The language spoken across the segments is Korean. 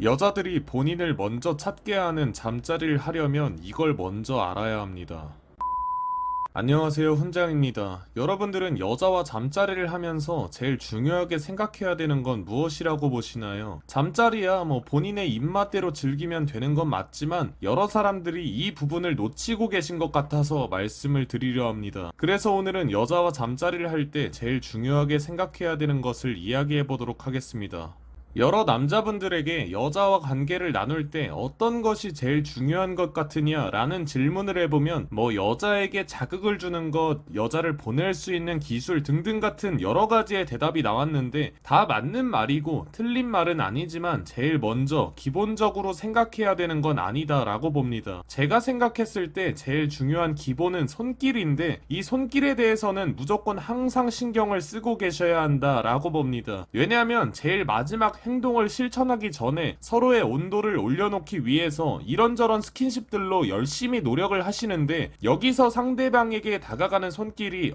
여자들이 본인을 먼저 찾게 하는 잠자리를 하려면 이걸 먼저 알아야 합니다. 안녕하세요, 훈장입니다. 여러분들은 여자와 잠자리를 하면서 제일 중요하게 생각해야 되는 건 무엇이라고 보시나요? 잠자리야 본인의 입맛대로 즐기면 되는 건 맞지만 여러 사람들이 이 부분을 놓치고 계신 것 같아서 말씀을 드리려 합니다. 그래서 오늘은 여자와 잠자리를 할 때 제일 중요하게 생각해야 되는 것을 이야기해 보도록 하겠습니다. 여러 남자분들에게 여자와 관계를 나눌 때 어떤 것이 제일 중요한 것 같으냐 라는 질문을 해보면 여자에게 자극을 주는 것, 여자를 보낼 수 있는 기술 등등 같은 여러 가지의 대답이 나왔는데 다 맞는 말이고 틀린 말은 아니지만 제일 먼저 기본적으로 생각해야 되는 건 아니다 라고 봅니다. 제가 생각했을 때 제일 중요한 기본은 손길인데 이 손길에 대해서는 무조건 항상 신경을 쓰고 계셔야 한다 라고 봅니다. 왜냐하면 제일 마지막 행동을 실천하기 전에 서로의 온도를 올려놓기 위해서 이런저런 스킨십들로 열심히 노력을 하시는데 여기서 상대방에게 다가가는 손길이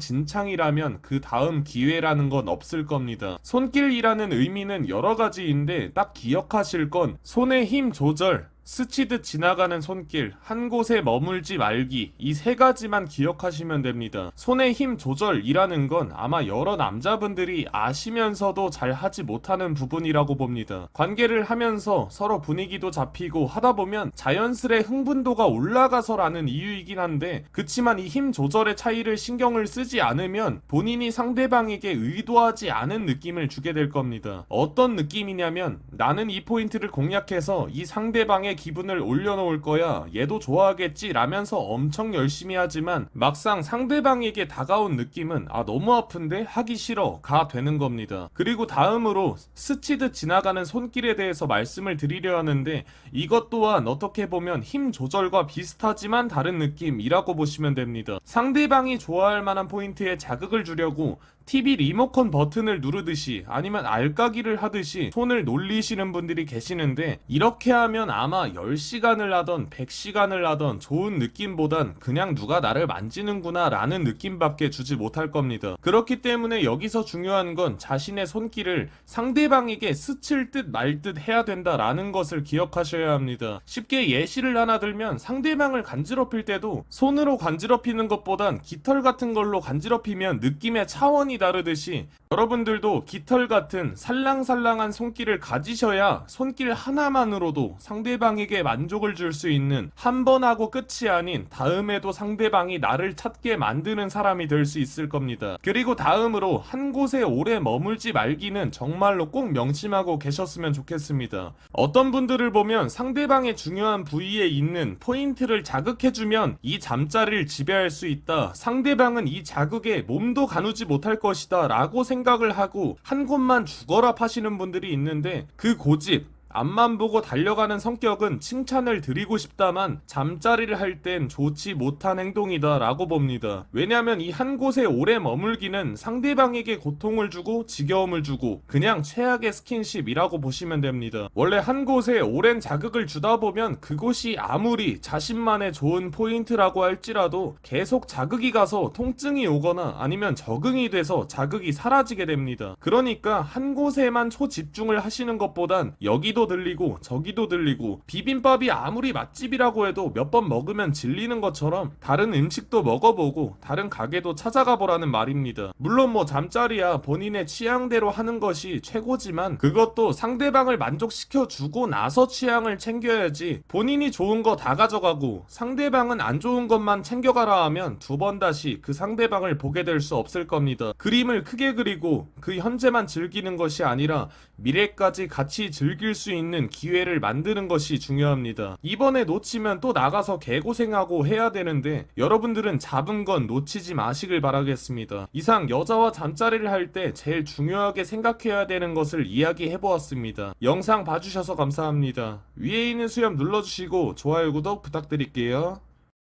엉망진창이라면 그 다음 기회라는 건 없을 겁니다. 손길이라는 의미는 여러 가지인데 딱 기억하실 건 손의 힘 조절, 스치듯 지나가는 손길, 한 곳에 머물지 말기, 이 세 가지만 기억하시면 됩니다. 손의 힘 조절이라는 건 아마 여러 남자분들이 아시면서도 잘 하지 못하는 부분이라고 봅니다. 관계를 하면서 서로 분위기도 잡히고 하다 보면 자연스레 흥분도가 올라가서라는 이유이긴 한데 그치만 이 힘 조절의 차이를 신경을 쓰지 않으면 본인이 상대방에게 의도하지 않은 느낌을 주게 될 겁니다. 어떤 느낌이냐면 나는 이 포인트를 공략해서 이 상대방의 기분을 올려놓을 거야, 얘도 좋아하겠지 라면서 엄청 열심히 하지만 막상 상대방에게 다가온 느낌은 너무 아픈데 하기 싫어 가 되는 겁니다. 그리고 다음으로 스치듯 지나가는 손길에 대해서 말씀을 드리려 하는데 이것 또한 어떻게 보면 힘 조절과 비슷하지만 다른 느낌이라고 보시면 됩니다. 상대방이 좋아할 만한 포인트에 자극을 주려고 TV 리모컨 버튼을 누르듯이 아니면 알까기를 하듯이 손을 놀리시는 분들이 계시는데 이렇게 하면 아마 10시간을 하던 100시간을 하던 좋은 느낌보단 그냥 누가 나를 만지는구나 라는 느낌밖에 주지 못할 겁니다. 그렇기 때문에 여기서 중요한 건 자신의 손길을 상대방에게 스칠 듯 말 듯 해야 된다라는 것을 기억하셔야 합니다. 쉽게 예시를 하나 들면 상대방을 간지럽힐 때도 손으로 간지럽히는 것보단 깃털 같은 걸로 간지럽히면 느낌의 차원이 다르듯이 여러분들도 깃털 같은 살랑살랑한 손길을 가지셔야 손길 하나만으로도 상대방에게 만족을 줄 수 있는 한 번 하고 끝이 아닌 다음에도 상대방이 나를 찾게 만드는 사람이 될 수 있을 겁니다. 그리고 다음으로 한 곳에 오래 머물지 말기는 정말로 꼭 명심하고 계셨으면 좋겠습니다. 어떤 분들을 보면 상대방의 중요한 부위에 있는 포인트를 자극해주면 이 잠자리를 지배할 수 있다, 상대방은 이 자극에 몸도 가누지 못할 것이다 라고 생각을 하고 한 곳만 죽어라 파시는 분들이 있는데 그 고집, 앞만 보고 달려가는 성격은 칭찬을 드리고 싶다만 잠자리를 할 땐 좋지 못한 행동이다 라고 봅니다. 왜냐면 이 한 곳에 오래 머물기는 상대방에게 고통을 주고 지겨움을 주고 그냥 최악의 스킨십이라고 보시면 됩니다. 원래 한 곳에 오랜 자극을 주다 보면 그곳이 아무리 자신만의 좋은 포인트라고 할지라도 계속 자극이 가서 통증이 오거나 아니면 적응이 돼서 자극이 사라지게 됩니다. 그러니까 한 곳에만 초집중을 하시는 것보단 여기도 들리고 저기도 들리고 비빔밥이 아무리 맛집이라고 해도 몇 번 먹으면 질리는 것처럼 다른 음식도 먹어보고 다른 가게도 찾아가 보라는 말입니다. 물론 잠자리야 본인의 취향대로 하는 것이 최고지만 그것도 상대방을 만족시켜주고 나서 취향을 챙겨야지 본인이 좋은 거 다 가져가고 상대방은 안 좋은 것만 챙겨가라 하면 두 번 다시 그 상대방을 보게 될 수 없을 겁니다. 그림을 크게 그리고 그 현재만 즐기는 것이 아니라 미래까지 같이 즐길 수 있는 기회를 만드는 것이 중요합니다. 이번에 놓치면 또 나가서 개고생하고 해야 되는데 여러분들은 잡은 건 놓치지 마시길 바라겠습니다. 이상 여자와 잠자리를 할 때 제일 중요하게 생각해야 되는 것을 이야기해보았습니다. 영상 봐주셔서 감사합니다. 위에 있는 수염 눌러주시고 좋아요 구독 부탁드릴게요.